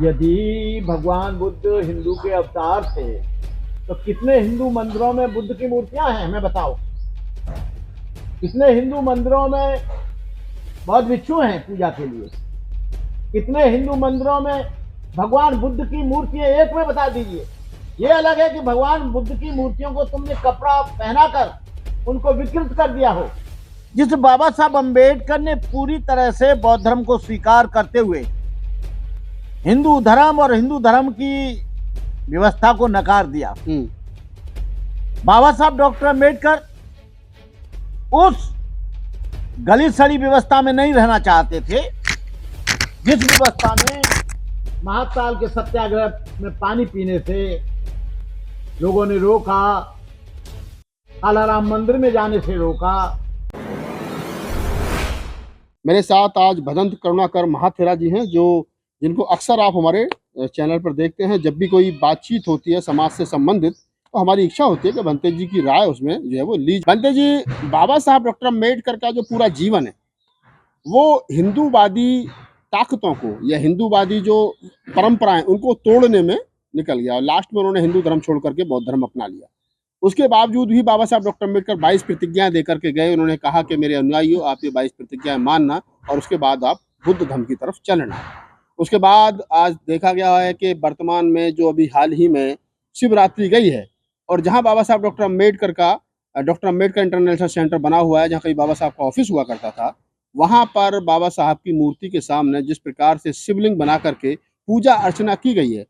यदि भगवान बुद्ध हिंदू के अवतार थे तो कितने हिंदू मंदिरों में बुद्ध की मूर्तियां हैं, हमें बताओ। कितने हिंदू मंदिरों में बौद्ध भिक्षु हैं पूजा के लिए। कितने हिंदू मंदिरों में भगवान बुद्ध की मूर्तियां एक में बता दीजिए। ये अलग है कि भगवान बुद्ध की मूर्तियों को तुमने कपड़ा पहनाकर उनको विकृत कर दिया हो। जिस बाबा साहब अंबेडकर ने पूरी तरह से बौद्ध धर्म को स्वीकार करते हुए हिंदू धर्म और हिंदू धर्म की व्यवस्था को नकार दिया, बाबा साहब डॉक्टर अंबेडकर उस गली सड़ी व्यवस्था में नहीं रहना चाहते थे जिस व्यवस्था में महाकाल के सत्याग्रह में पानी पीने से लोगों ने रोका, कालाराम मंदिर में जाने से रोका। मेरे साथ आज भदंत करुणाकर महाथेरा जी हैं, जो जिनको अक्सर आप हमारे चैनल पर देखते हैं। जब भी कोई बातचीत होती है समाज से संबंधित, तो हमारी इच्छा होती है कि बनते जी की राय उसमें जो है वो ली। बनते जी, बाबा साहब डॉक्टर अम्बेडकर का जो पूरा जीवन है वो हिंदूवादी ताकतों को या हिंदूवादी जो परंपराएं उनको तोड़ने में निकल गया, और लास्ट में उन्होंने हिंदू धर्म छोड़ करके बौद्ध धर्म अपना लिया। उसके बावजूद भी बाबा साहब डॉक्टर अम्बेडकर 22 प्रतिज्ञाएं देकर के गए। उन्होंने कहा कि मेरे अनुयायियों, आप ये 22 प्रतिज्ञाएं मानना और उसके बाद आप बुद्ध धर्म की तरफ चलना। उसके बाद आज देखा गया है कि वर्तमान में जो अभी हाल ही में शिवरात्रि गई है, और जहां बाबा साहब डॉक्टर अम्बेडकर का डॉक्टर अम्बेडकर इंटरनेशनल सेंटर बना हुआ है, जहां कहीं बाबा साहब का ऑफिस हुआ करता था, वहां पर बाबा साहब की मूर्ति के सामने जिस प्रकार से शिवलिंग बना करके पूजा अर्चना की गई है,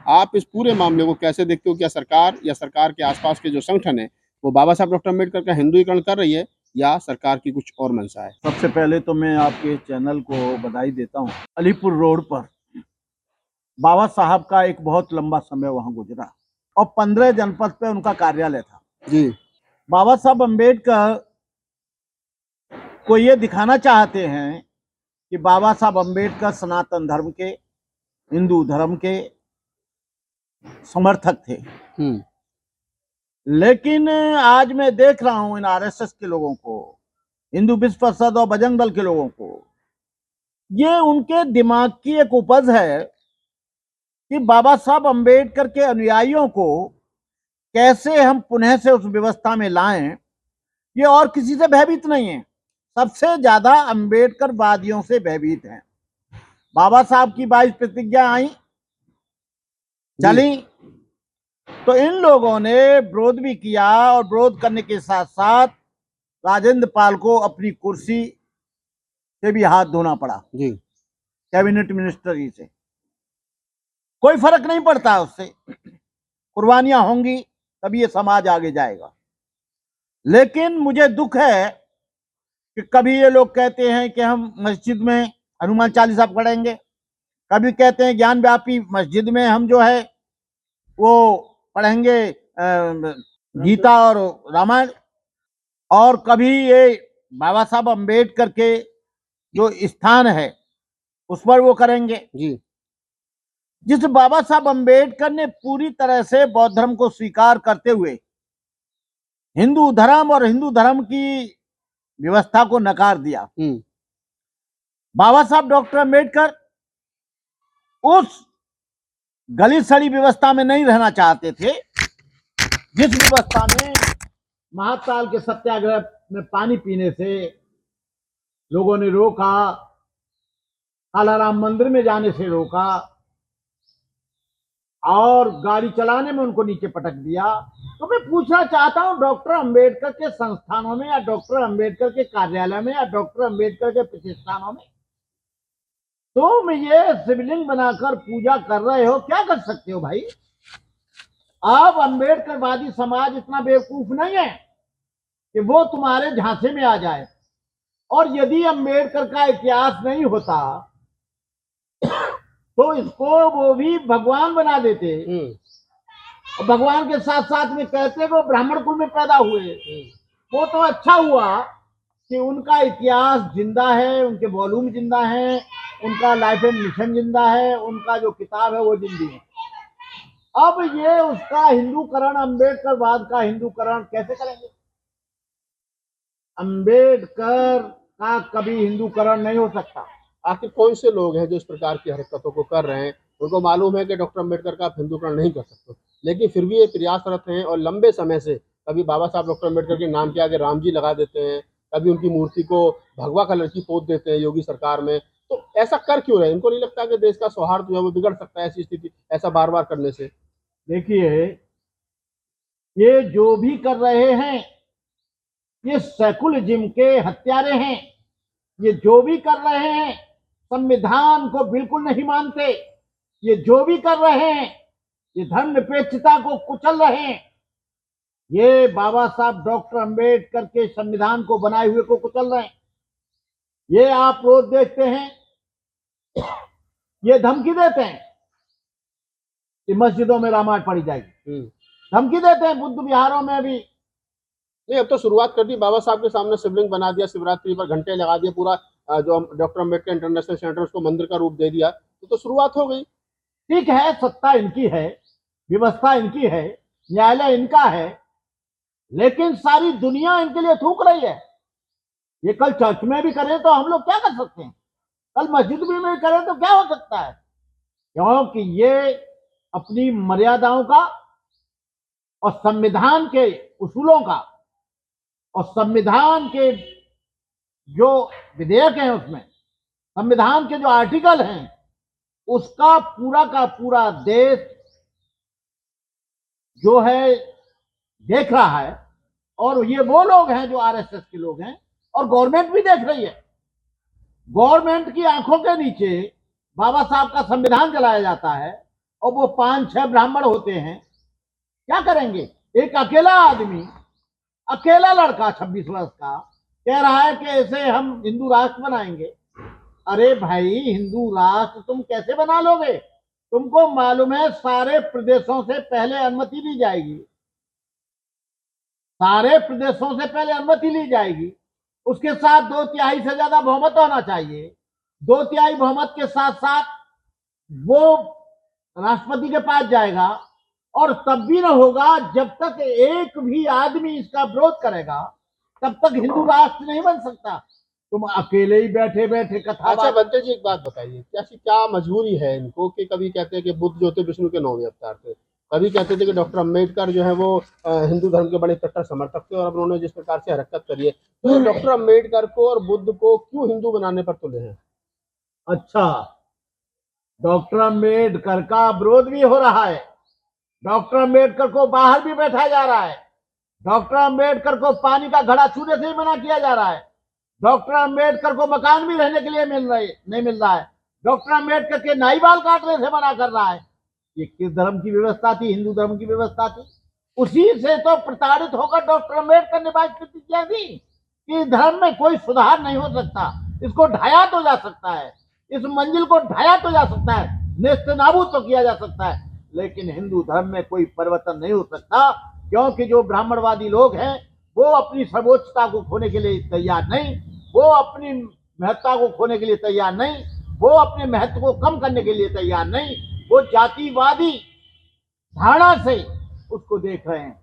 आप इस पूरे मामले को कैसे देखते हो? क्या सरकार या सरकार के आसपास के जो संगठन है वो बाबा साहब डॉक्टर अम्बेडकर का हिंदुईकरण कर रही है, या सरकार की कुछ और मंशा है? सबसे पहले तो मैं आपके चैनल को बधाई देता हूं। अलीपुर रोड पर बाबा साहब का एक बहुत लंबा समय वहां गुजरा और 15 जनपद पे उनका कार्यालय था जी। बाबा साहब अंबेडकर को ये दिखाना चाहते हैं कि बाबा साहब अंबेडकर सनातन धर्म के, हिंदू धर्म के समर्थक थे। लेकिन आज मैं देख रहा हूं इन आरएसएस के लोगों को, हिंदू विश्व परिषद और बजरंग दल के लोगों को, ये उनके दिमाग की एक उपज है कि बाबा साहब अंबेडकर के अनुयायियों को कैसे हम पुनः से उस व्यवस्था में लाएं। ये और किसी से भयभीत नहीं है, सबसे ज्यादा अंबेडकर वादियों से भयभीत हैं। बाबा साहब की 22 प्रतिज्ञा आई, चली, तो इन लोगों ने विरोध भी किया, और विरोध करने के साथ साथ राजेंद्र पाल को अपनी कुर्सी से भी हाथ धोना पड़ा जी। कैबिनेट मिनिस्टर से। कोई फर्क नहीं पड़ता उससे, कुर्बानियां होंगी तभी ये समाज आगे जाएगा। लेकिन मुझे दुख है कि कभी ये लोग कहते हैं कि हम मस्जिद में हनुमान चालीसा पढ़ेंगे, कभी कहते हैं ज्ञान व्यापी मस्जिद में हम जो है वो पढ़ेंगे गीता और रामायण, और कभी ये बाबा साहब अंबेडकर के जो स्थान है उस पर वो करेंगे। जी। जिस बाबा साहब अंबेडकर ने पूरी तरह से बौद्ध धर्म को स्वीकार करते हुए हिंदू धर्म और हिंदू धर्म की व्यवस्था को नकार दिया, बाबा साहब डॉक्टर अंबेडकर उस गली सड़ी व्यवस्था में नहीं रहना चाहते थे जिस व्यवस्था में महाकाल के सत्याग्रह में पानी पीने से लोगों ने रोका, कालाराम मंदिर में जाने से रोका, और गाड़ी चलाने में उनको नीचे पटक दिया। तो मैं पूछना चाहता हूं, डॉक्टर अंबेडकर के संस्थानों में या डॉक्टर अंबेडकर के कार्यालय में या डॉक्टर अंबेडकर के प्रतिष्ठानों में तुम ये शिवलिंग बनाकर पूजा कर रहे हो, क्या कर सकते हो भाई? अब अंबेडकरवादी समाज इतना बेवकूफ नहीं है कि वो तुम्हारे झांसे में आ जाए। और यदि अंबेडकर का इतिहास नहीं होता तो इसको वो भी भगवान बना देते, और भगवान के साथ साथ में कहते वो ब्राह्मण कुल में पैदा हुए। वो तो अच्छा हुआ कि उनका इतिहास जिंदा है, उनके वॉल्यूम जिंदा है, उनका लाइफ एंड मिशन जिंदा है, उनका जो किताब है वो जिंदी है। अब ये उसका हिंदूकरण, अंबेडकरवाद का हिंदूकरण कैसे करेंगे? अंबेडकर का कभी हिंदूकरण नहीं हो सकता। आखिर कौन से लोग हैं जो इस प्रकार की हरकतों को कर रहे हैं? उनको मालूम है कि डॉक्टर अम्बेडकर का आप हिंदूकरण नहीं कर सकते, लेकिन फिर भी ये प्रयासरत हैं और लंबे समय से कभी बाबा साहब डॉक्टर अम्बेडकर के नाम के आगे राम जी लगा देते हैं, कभी उनकी मूर्ति को भगवा कलर की पोत देते हैं योगी सरकार में। तो ऐसा कर क्यों रहे हैं? इनको नहीं लगता कि देश का सौहार्द जो है वो बिगड़ सकता है ऐसी स्थिति ऐसा बार बार करने से? देखिए, ये जो भी कर रहे हैं ये सेकुलरिज्म के हत्यारे हैं। ये जो भी कर रहे हैं संविधान को बिल्कुल नहीं मानते। ये जो भी कर रहे हैं ये धर्मनिरपेक्षता को कुचल रहे हैं। ये बाबा साहब डॉक्टर अंबेडकर के संविधान को बनाए हुए को कुचल रहे हैं। ये आप रोज देखते हैं, ये धमकी देते हैं कि मस्जिदों में रामायण पढ़ी जाएगी। धमकी देते हैं बुद्ध विहारों में भी। नहीं, अब तो शुरुआत कर दी, बाबा साहब के सामने शिवलिंग बना दिया, शिवरात्रि पर घंटे लगा दिए, पूरा जो डॉक्टर अम्बेडकर इंटरनेशनल सेंटर उसको मंदिर का रूप दे दिया, तो शुरुआत हो गई। ठीक है, सत्ता इनकी है, व्यवस्था इनकी है, न्यायालय इनका है, लेकिन सारी दुनिया इनके लिए थूक रही है। ये कल चर्च में भी करें तो हम लोग क्या कर सकते हैं, कल मस्जिद में करें तो क्या हो सकता है? क्योंकि ये अपनी मर्यादाओं का और संविधान के उसूलों का और संविधान के जो विधेयक हैं उसमें संविधान के जो आर्टिकल हैं उसका पूरा का पूरा देश जो है देख रहा है। और ये वो लोग हैं जो आरएसएस के लोग हैं और गवर्नमेंट भी देख रही है। गवर्नमेंट की आंखों के नीचे बाबा साहब का संविधान चलाया जाता है और वो 5-6 ब्राह्मण होते हैं। क्या करेंगे? एक अकेला आदमी, अकेला लड़का 26 वर्ष का कह रहा है कि ऐसे हम हिंदू राष्ट्र बनाएंगे। अरे भाई, हिंदू राष्ट्र तुम कैसे बना लोगे? तुमको मालूम है सारे प्रदेशों से पहले अनुमति ली जाएगी, सारे प्रदेशों से पहले अनुमति ली जाएगी। उसके साथ 2/3 से ज्यादा बहुमत होना चाहिए। 2/3 बहुमत के साथ साथ वो राष्ट्रपति के पास जाएगा और तब भी न होगा जब तक एक भी आदमी इसका विरोध करेगा, तब तक हिंदू राष्ट्र नहीं बन सकता। तुम अकेले ही बैठे बैठे कथा। अच्छा बनते जी, एक बात बताइए, क्या मजबूरी है इनको कि कभी कहते हैं कि बुद्ध जो थे विष्णु के 9वें अवतार थे, कभी कहते थे कि डॉक्टर अम्बेडकर जो है वो हिंदू धर्म के बड़े कट्टर समर्थक थे और अब उन्होंने जिस प्रकार से हरकत करी है, तो डॉक्टर अम्बेडकर को और बुद्ध को क्यों हिंदू बनाने पर तुले हैं? अच्छा, डॉक्टर अम्बेडकर का विरोध भी हो रहा है, डॉक्टर अम्बेडकर को बाहर भी बैठाया जा रहा है, डॉक्टर अम्बेडकर को पानी का घड़ा छूने से ही मना किया जा रहा है, डॉक्टर अम्बेडकर को मकान भी रहने के लिए नहीं मिल रहा है, डॉक्टर अम्बेडकर के नाई बाल काटने से मना कर रहा है। ये किस धर्म की व्यवस्था थी? हिंदू धर्म की व्यवस्था थी। उसी से तो प्रताड़ित होकर डॉक्टर अम्बेडकर ने बात प्रतिज्ञा दी कि धर्म में कोई सुधार नहीं हो सकता, इसको ढाया तो जा सकता है, इस मंजिल को ढाया तो जा सकता है, नेस्तनाबूद तो किया जा सकता है, लेकिन हिंदू धर्म में कोई परिवर्तन नहीं हो सकता। क्योंकि जो ब्राह्मणवादी लोग हैं वो अपनी सर्वोच्चता को खोने के लिए तैयार नहीं, वो अपनी महत्ता को खोने के लिए तैयार नहीं, वो अपने महत्व को कम करने के लिए तैयार नहीं, वो जातिवादी धारणा से उसको देख रहे हैं।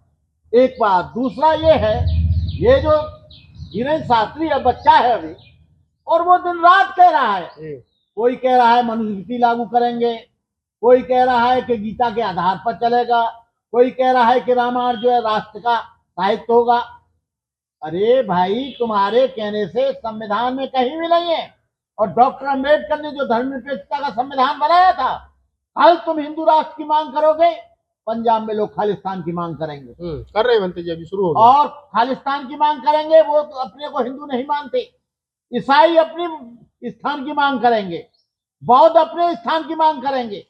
एक बात। दूसरा ये है, ये जो धीरेन्द्र शास्त्री है, बच्चा है अभी, और वो दिन रात कह रहा है, कोई कह रहा है मनुस्मृति लागू करेंगे, कोई कह रहा है कि गीता के आधार पर चलेगा, कोई कह रहा है कि रामायण जो है राष्ट्र का साहित्य होगा। अरे भाई, तुम्हारे कहने से संविधान में कहीं भी नहीं है। और डॉक्टर अम्बेडकर ने जो धर्मनिरपेक्षता का संविधान बनाया था, कल तुम हिंदू राष्ट्र की मांग करोगे, पंजाब में लोग खालिस्तान की मांग करेंगे। कर रहे हैं बनते जी, अभी शुरू हो गया। और खालिस्तान की मांग करेंगे, वो तो अपने को हिंदू नहीं मानते। ईसाई अपनी स्थान की मांग करेंगे, बौद्ध अपने स्थान की मांग करेंगे,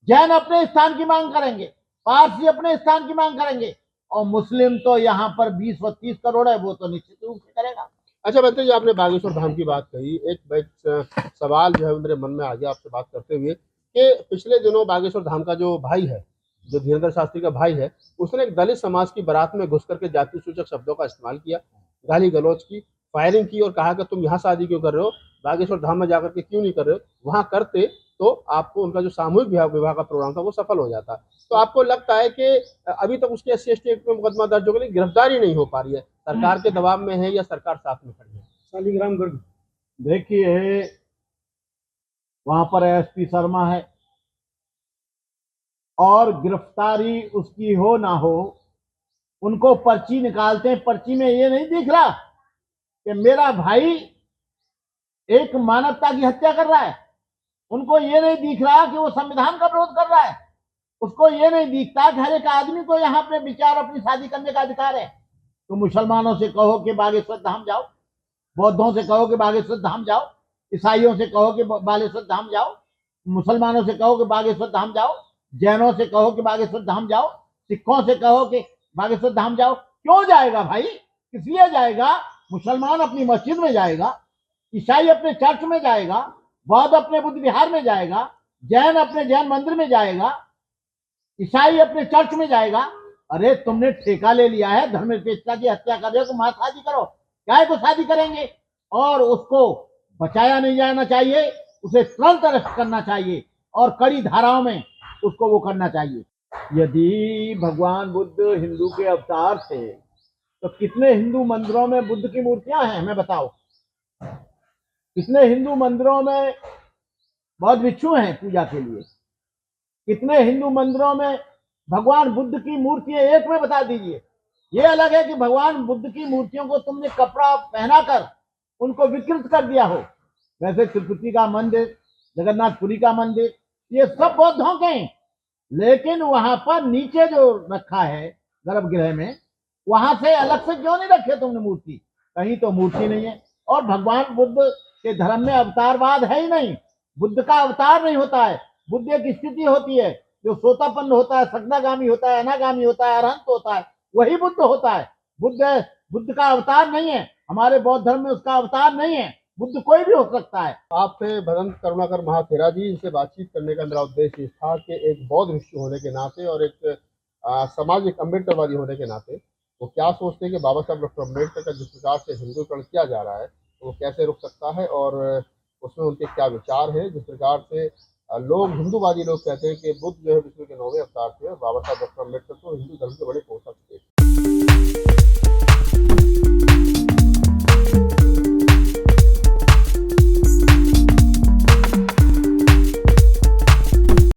जैन अपने स्थान की मांग करेंगे, पारसी अपने स्थान की मांग करेंगे, और मुस्लिम तो यहाँ पर 20 व 30 करोड़ है, वो तो निश्चित रूप से करेगा। अच्छा बनते जी, आपने बागेश्वर धाम की बात कही, एक सवाल जो है मेरे मन में आ गया आपसे बात करते हुए कि पिछले दिनों बागेश्वर धाम का जो भाई है, जो धीरेन्द्र शास्त्री का भाई है, उसने एक दलित समाज की बारात में घुस करके जाति सूचक शब्दों का इस्तेमाल किया, गाली गलौज की, फायरिंग की और कहा कि तुम यहाँ शादी क्यों कर रहे हो, बागेश्वर धाम में जाकर के क्यों नहीं कर रहे हो, वहाँ करते तो आपको उनका जो सामूहिक विवाह का प्रोग्राम था वो सफल हो जाता। तो आपको लगता है कि अभी तक उसके SC ST एक्ट में मुकदमा दर्ज होने की गिरफ्तारी नहीं हो पा रही है, सरकार के दबाव में है या सरकार साथ में खड़ी है? शालिग्राम गर्ग, देखिए वहां पर SP शर्मा है, और गिरफ्तारी उसकी हो ना हो, उनको पर्ची निकालते हैं। पर्ची में ये नहीं दिख रहा कि मेरा भाई एक मानवता की हत्या कर रहा है, उनको ये नहीं दिख रहा कि वो संविधान का विरोध कर रहा है, उसको ये नहीं दिखता कि हर एक आदमी को यहाँ अपने विचार, अपनी शादी करने का अधिकार है। तो मुसलमानों से कहो कि बागेश्वर धाम जाओ, बौद्धों से कहो कि बागेश्वर धाम जाओ, ईसाइयों से कहो कि बागेश्वर धाम जाओ, मुसलमानों से कहो कि बागेश्वर धाम जाओ, जैनों से कहो कि बागेश्वर धाम जाओ, सिखों से कहो कि बागेश्वर धाम जाओ। क्यों जाएगा भाई? किस लिए जाएगा? मुसलमान अपनी मस्जिद में जाएगा, ईसाई अपने चर्च में जाएगा, बौद्ध अपने बुद्ध विहार में जाएगा, जैन अपने जैन मंदिर में जाएगा, ईसाई अपने चर्च में जाएगा। अरे तुमने ठेका ले लिया है धर्मनिरपेक्षता की हत्या कर रहे हो, तो शादी करो, क्या को शादी करेंगे? और उसको बचाया नहीं जाना चाहिए, उसे तुरंत अरेस्ट करना चाहिए और कड़ी धाराओं में उसको वो करना चाहिए। यदि भगवान बुद्ध हिंदू के अवतार थे तो कितने हिंदू मंदिरों में बुद्ध की मूर्तियां हैं, हमें बताओ। कितने हिंदू मंदिरों में बौद्ध भिक्षु हैं पूजा के लिए? कितने हिंदू मंदिरों में भगवान बुद्ध की मूर्तियां एक में बता दीजिए। ये अलग है कि भगवान बुद्ध की मूर्तियों को तुमने कपड़ा पहनाकर उनको विकृत कर दिया हो। वैसे तिरुपति का मंदिर, जगन्नाथपुरी का मंदिर, ये सब बौद्धों के हैं, लेकिन वहां पर नीचे जो रखा है गर्भगृह में, वहां से अलग से क्यों नहीं रखे तुमने मूर्ति? कहीं तो मूर्ति नहीं है। और भगवान बुद्ध के धर्म में अवतारवाद है ही नहीं, बुद्ध का अवतार नहीं होता है। बुद्ध एक स्थिति होती है जो सोतापन्न होता है, सगनागामी होता है, अनागामी होता है, अरहंत होता है, वही बुद्ध होता है। बुद्ध का अवतार नहीं है, हमारे बौद्ध धर्म में उसका अवतार नहीं है। बुद्ध कोई भी हो सकता है। आपसे भदंत करुणाकर महाथेरा जी, इनसे बातचीत करने का मेरा उद्देश्य इस था कि एक बौद्ध भिक्षु होने के नाते और एक सामाजिक अम्बेडकरवादी होने के नाते वो क्या सोचते हैं कि बाबा साहब डॉक्टर अम्बेडकर का जिस प्रकार से हिंदुत्वकरण किया जा रहा है तो वो कैसे रुक सकता है, और उसमें उनके क्या विचार हैं। जिस प्रकार से लोग, हिंदूवादी लोग कहते हैं कि बुद्ध जो है विष्णु के 9वें अवतार थे और बाबा साहब डॉक्टर अम्बेडकर तो हिंदू धर्म के बड़े पोषक थे।